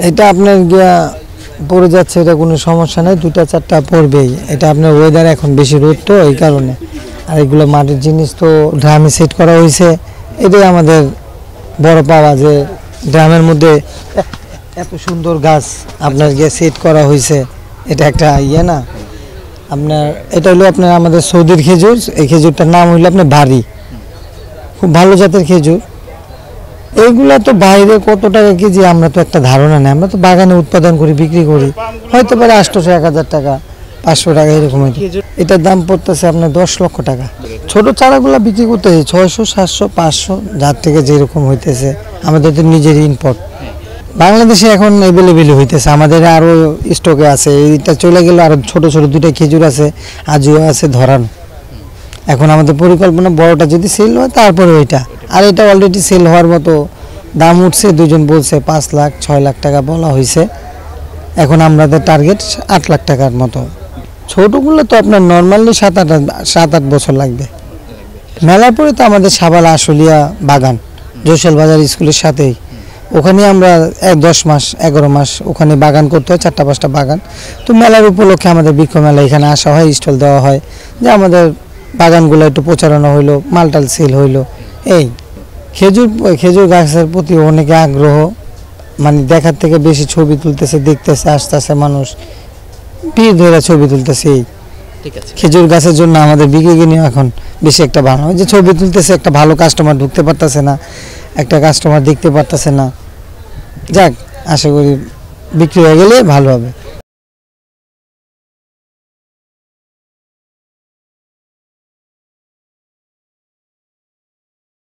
এটা আপনার গিয়া পড়ে যাচ্ছে, এটা কোনো সমস্যা নেই, 2টা 4টা পড়বেই। এটা আপনার ওয়েদার এখন বেশি রোদ তো এই কারণে। আর এগুলো মাটির জিনিস তো ড্রামে সেট করা হয়েছে, এটাই আমাদের বড় পাওয়া যে ড্রামের মধ্যে এত সুন্দর গাছ আপনার গিয়ে সেট করা হয়েছে। এটা একটা ইয়ে না আপনার, এটা হলো আপনার আমাদের সৌদির খেজুর। এই খেজুরটার নাম হইলো আপনার বাড়ি, খুব ভালো জাতের খেজুর। এইগুলা তো বাইরে কত টাকা কেজি আমরা তো একটা ধারণা নেই, আমরা তো বাগানে উৎপাদন করি, বিক্রি করি, হয়তো পারে 800 1000 টাকা 500 টাকা এরকম হয়তো। এটার দাম পড়তেছে আপনার 10 লক্ষ টাকা। ছোট চারাগুলো বিক্রি করতেছে 600 700 500, যার থেকে যেরকম হইতেছে। আমাদের তো নিজেরই ইম্পোর্ট, বাংলাদেশে এখন অ্যাভেলেবেল হইতেছে, আমাদের আরও স্টকে আছে। এইটা চলে গেলে আরও ছোট ছোট 2টা খেজুর আছে, আজিও আছে ধরান। এখন আমাদের পরিকল্পনা বড়টা যদি সেল হয় তারপরে ওইটা, আর এটা অলরেডি সেল হওয়ার মতো দাম উঠছে। দুজন বলছে 5 লাখ 6 লাখ টাকা বলা হয়েছে। এখন আমাদের টার্গেট 8 লাখ টাকার মতো। ছোটোগুলো তো আপনার নর্মালি 7-8 বছর লাগবে। মেলার পরে তো আমাদের সাবালা আশুলিয়া বাগান, জয়সাল বাজার স্কুলের সাথেই, ওখানে আমরা 10 মাস 11 মাস ওখানে বাগান করতে হয়, 4টা 5টা বাগান। তো মেলার উপলক্ষে আমাদের বৃক্ষ মেলা এখানে আসা হয়, স্টল দেওয়া হয়, যে আমাদের বাগানগুলো একটু প্রচারণা হইলো, মালটাল সেল হইলো। এই খেজুর গাছের প্রতি অনেকে আগ্রহ, মানে দেখার থেকে বেশি ছবি তুলতেছে, দেখতেছে, আসতেছে মানুষ, ভিড় ধরে ছবি তুলতেছে। এই খেজুর গাছের জন্য আমাদের বিক্রি নিয়ে এখন বেশি একটা ভালো হয়, যে ছবি তুলতেছে, একটা ভালো কাস্টমার ঢুকতে পারতেছে না, একটা কাস্টমার দেখতে পারতেছে না। যাক, আশা করি বিক্রি হয়ে গেলে ভালো হবে।